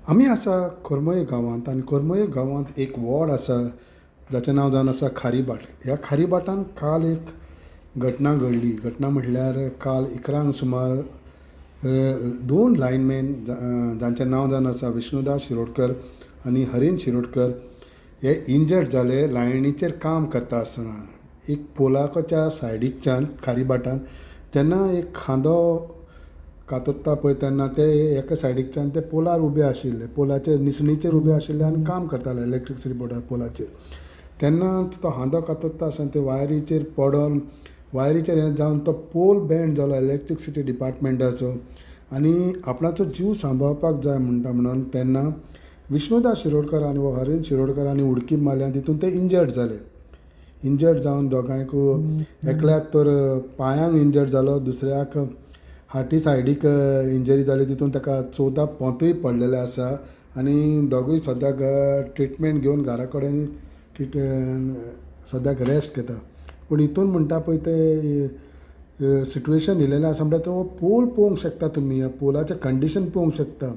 आमी आसा कोरमये गांवांत आनी कोरमये गांवांत एक वॉर्ड आसा जाचें नांव जावन आसा खारीबाट. ह्या खारीबाटान काल एक घटना घडली. घटना म्हटल्यार काल 11 सुमार दोन लायनमॅन जांचें नांव जावन आसा विष्णुदास शिरोडकर आनी हरीन शिरोडकर हे इंजर्ड जाले लायनीचेर काम करता आसतना. एक पोलाच्या सायडीकच्यान खारीबाटान जेन्ना एक खांदो कातरता पळय तेन्ना ते एका सायडीकच्यान ते पोलार उबे आशिल्ले, पोलाचेर निसणीचेर उबे आशिल्ले आनी काम करताले इलेक्ट्रिसिटी बोर्डा पोलाचेर. तेन्नाच तो खांदो कातरता आसतना ते वायरीचेर पडोन वायरीचेर हें जावन तो पोल बँड जालो इलेक्ट्रिसिटी डिपार्टमेंटाचो आनी आपणाचो जीव सांबाळपाक जाय म्हणटा म्हणून तेन्ना विष्णुदास शिरोडकर आनी वो हरीन शिरोडकर आनी उडकी मारल्या तितून ते इंजर्ड जाले. इंजर्ड जावन दोगांयक एकल्याक तर पांयांक इंजर्ड जालो, दुसऱ्याक हाटी सायडीक इंजरी जाली, तितून ताका 14 पोंतूय पडलेले आसा आनी दोगूय सद्याक ट्रिटमेंट घेवन घरा कडेन सद्याक रेस्ट घेता. पूण हितून म्हणटा पळय ते सिट्युएशन येयलेलें आसा म्हणटा तो पोल पळोवंक शकता तुमी. ह्या पोलाचें कंडिशन पळोवंक शकता.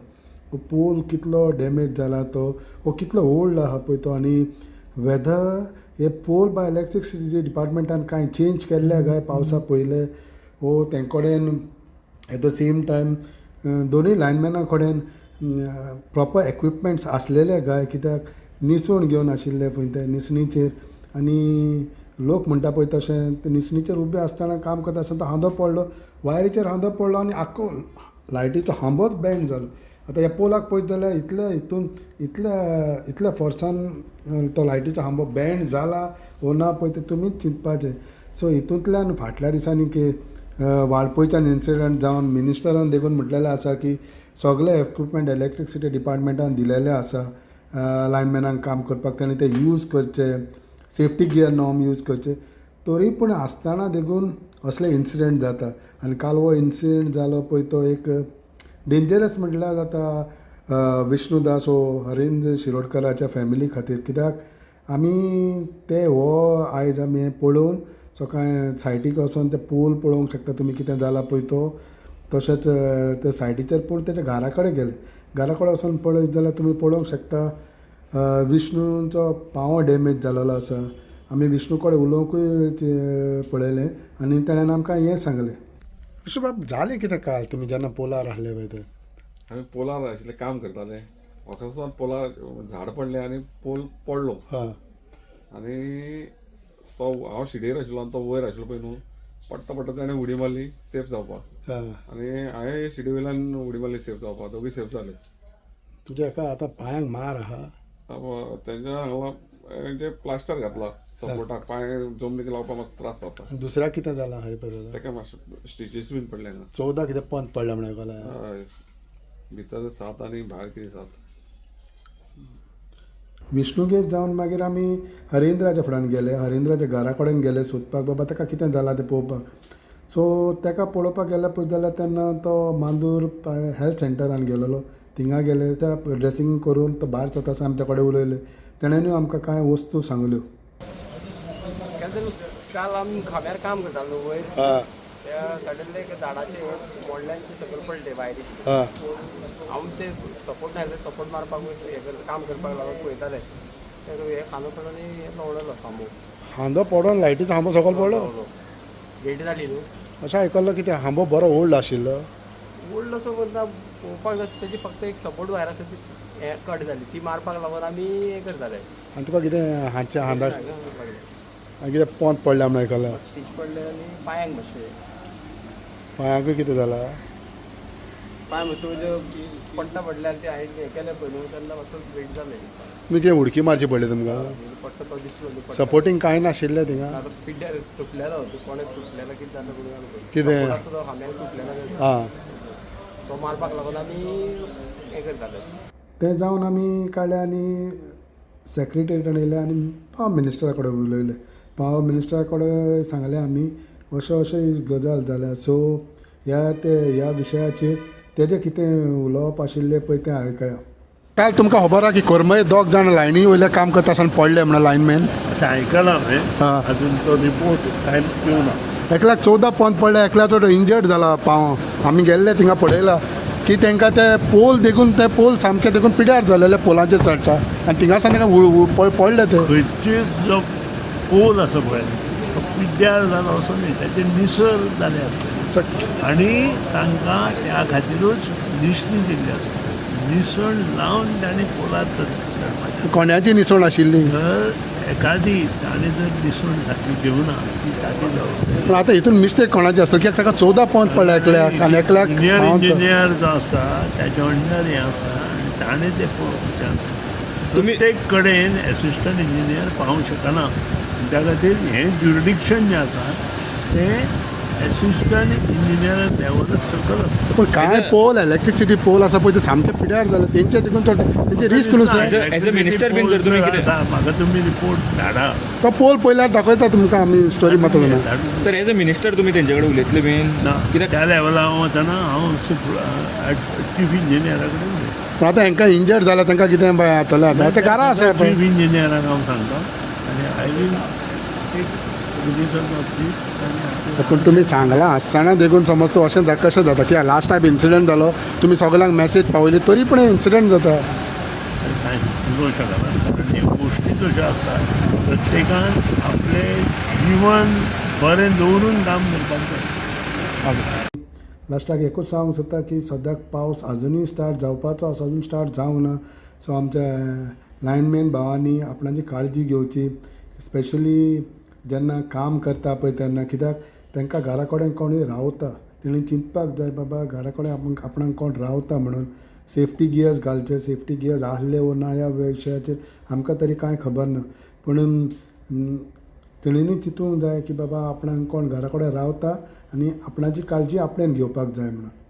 पोल कितलो डॅमेज जाला तो, वो कितलो ओल्ड आहा पळय तो, आनी वेदर हे पोल बाय इलेक्ट्रिसिटी डिपार्टमेंटान कांय चेंज केल्ले काय पावसा पयले, वो तेंकोडेन एट द सेम टायम दोनूय लायनमॅना कडेन प्रॉपर इक्विपमेंट्स आसलेले काय, कित्याक निसवण घेवन आशिल्ले पळय ते निसणीचेर आनी लोक म्हणटा पळय तशें ते निसणीचेर उबे आसतना काम करता आसतना तो हांदो पडलो, वायरीचेर हांदो पडलो आनी आख्खो लायटीचो खांबोच बँड जालो. आतां ह्या पोलाक पळयत जाल्यार इतल्या फोर्सान तो लायटीचो खांबो बँड जाला वो ना पळय ते तुमीच चिंतपाचें. सो हितूंतल्यान फाटल्या दिसांनी की वाळपयच्यान इन्सिडंट जावन मिनिस्टरान देखून म्हटलेलें आसा की सगळे इक्विपमेंट इलेक्ट्रिसिटी डिपार्टमेंटान दिलेले आसा लायनमॅनांक काम करपाक, ताणें ते यूज करचे, सेफ्टी गियर नॉर्म यूज करचे. तरी पूण आसतना देखून असले इन्सिडंट जाता. आनी काल हो इन्सिडंट जालो पळय तो एक डेंजरस म्हटल्यार जाता विष्णुदास हो हरींद्र शिरोडकराच्या फॅमिली खातीर. कित्याक आमी ते हो आयज आमी पळोवन सकाळीं सायटीक वचोन ते पोल पळोवंक शकता तुमी कितें जाला पळय तो. तशेंच ते सायटीचेर पूण तेच्या घरा कडेन गेले, घरा कडेन वचोन पळयत जाल्यार तुमी पळोवंक शकता विष्णूचो पांवो डॅमेज जालोलो आसा. आमी विष्णू कडेन उलोवंकूय पळयलें आनी ताणें आमकां हें सांगलें. विष्णू बाब जालें कितें काल तुमी जेन्ना पोलार आहले पळय ते? आमी पोलार आशिल्ले काम करताले, वचोन पोलार झाड पडलें आनी पोल पडलो. हां आनी तो हांव शिडीर आशिल्लो आनी तो वयर आशिल्लो पळय न्हू, पडटा ताणें उडी मारली सेफ जावपाक. हां. आनी हांवें शिडी वयल्यान उडी मारली सेफ जावपाक. दोगूय सेफ जाले. तुज्या हाका आतां पांयांक मार आहा? तेंच्या हांगा तेंचे प्लास्टर घातला सपोर्टाक, पांय जमनीक लावपाक मातसो त्रास जाता. दुसऱ्याक कितें जालां हरी पळय? ताका मातशें स्टिचीस बीन पडले हांगा. 14 कितें पंत पडला म्हणून आयकलां. हय, भितर 7 आनी भायर कितें 7. विष्णुगेज जावन मागीर आमी हरिंद्राच्या फुड्यान गेले, हरिंद्राच्या घरा कडेन गेले सोदपाक बाबा ताका कितें जालां तें पळोवपाक. सो ताका पळोवपाक गेले पळय जाल्यार तेन्ना तो मांदूर हेल्थ सेंटरान गेलोलो. थिंगा गेले त्या ड्रेसींग करून तो भायर सरता आसतना आमी त्या कडेन उलयले. तेणेनूय आमकां कांय वस्तू सांगल्यो. काल आमी खांब्यार काम करतालो वयर, हां त्या सायडीतले एक झाडाचे मोडल्यान ते सकयल पडले वायरी. हां हांव ते सपोर्ट घातले, सपोर्ट मारपाक काम करपाक लागून पळयताले. हे खांदो पडलो आनी हे लवडलो खांबो. हांदो पडोन लायटीचो खांबो सकयल पडलो. भेट जाली न्हू. अशें आयकल्लो की ते खांबो बरो ओल्ड आशिल्लो. ओल्ड असो करता पळोवपाक जाय तेजी फक्त एक सपोर्ट वायर आसा ती हे कट जाली, ती मारपाक लागून आमी हे करताले. आनी तुका कितें हातच्या हांदाक कितें पोंत पडल्या म्हणून आयकलां? स्टीच पडले आनी पांयांक मातशें. पांयाकूय कितें जालां? पांय मातसो पडटा पडल्यार ते हांवें हें केलें पळय न्हू तेन्ना मातसो वेट जालें. तुमी कितें उडकी मारची पडली तुमकां? पडटा तो दिसलो न्हू. सपोर्टींग कांय नाशिल्लें थिंगा? आतां पिड्ड्यार तुटलेलो, कोणें तुटलेलो कितें जालें म्हणून कितें? आसा तो खांब्यान तुटलेलो हां तो मारपाक लागून आमी हें करताले. तें जावन आमी काडलें आनी सेक्रेटरीयेटान येयले आनी पावर मिनिस्टरा कडेन उलयले. पावर मिनिस्टरा कडेन सांगलें आमी अशें अशें गजाल जाल्या. सो ह्या विशयाचेर तेजें कितें उलोवप आशिल्लें पळय तें आयकया. काल तुमकां खबर आहा की कोरमये 2 जाण लायनी वयले काम करता आसतना पडले म्हणून लायनमॅन? अशें आयकलां हांवें, हां. अजून तो रिपोर्ट टायम येवना. एकल्याक 14 पोंत पडले, एकल्याक तो इंजर्ड जाला पांव. आमी गेल्ले थिंगा पळयला की की तांकां ते पोल देखून ते पोल सामके देखून पिड्यार जालेले पोलांचेर चडटा आनी थिंगासान तांकां पडले ते खंयचेच जो पोल आसा पळय तो पिड्ड्यार जालो असो न्ही ताचे निसर जाले आसता आनी तांकां त्या खातीरूच निश्णी दिल्ली आसता निसण लावन तांणी पोलार चडपाचें कोण्याची निसवण आशिल्ली जर एखादी ताणें जर निसवण सारकी घेवना ती ताची जावं पूण आतां हितून मिस्टेक कोणाची आसता कित्याक ताका 14 पावंड पडला एकल्याक आनी एकल्याक सिनियर पावंड इंजिनियर जो आसा त्याच्या अंडर हें आसा आनी ताणें तें पळोवपाचें आसा प्रत्येक कडेन एसिस्टंट इंजिनियर पावूंक शकना त्या खातीर हें ज्युरिडिक्शन जें आसा तें एसिस्टंट इंजिनियर लेवलच सकल आसता पूण कांय पोल इलेक्ट्रिसिटी पोल आसा पळय ते सामके पिड्यार जाले तेंचे देखून तेंचे रिस्क न्हू sir as a minister been जर तुमी कितें म्हाका तुमी रिपोर्ट धाडा तो पोल पयल्यार दाखयता तुमकां आमी स्टोरी मात जाणा सर एज अ मिनिस्टर तुमी तेंचे कडेन उलयतले बीन ना कित्याक त्या लेवला हांव वचना हांव चीफ इंजिनियरा कडेन उलयतां पूण आतां हांकां इंजर्ड जाल्यार तांकां कितें बाय जातलें आतां ते घरा आसा पळय चीफ इंजिनियराक हांव सांगता आनी I will take religion of this पूण तुमी सांगलां आसतना देखून समज तो अशें कशें जाता की लास्ट टायम इन्सिडंट जालो तुमी सगळ्यांक मॅसेज पावयली तरी पूण इन्सिडंट जाता उलोवं शकना कारण ह्यो गोश्टी तश्यो आसता प्रत्येकान आपलें जिवन बरें दवरून काम करपाक जाय लास्टाक एकूच सांगूंक सोदता की सद्याक पावस आजुनूय स्टार्ट जावपाचो आसा अजून स्टार्ट जावंक ना सो आमच्या लायनमॅन भावांनी आपणाची काळजी घेवची स्पेशली जेन्ना काम करता पळय तेन्ना कित्याक तांकां घरा कडेन कोणूय रावता तेणी चिंतपाक जाय बाबा घरा कडेन आपणाक कोण रावता म्हणून सेफ्टी गियर्स घालचे सेफ्टी गियर्स आहले वो ना ह्या विशयाचेर आमकां तरी कांय खबर ना पूण तेणींनी चिंतूंक जाय की बाबा आपणाक कोण घरा कडेन रावता आनी आपणाची काळजी आपणेन घेवपाक जाय म्हणून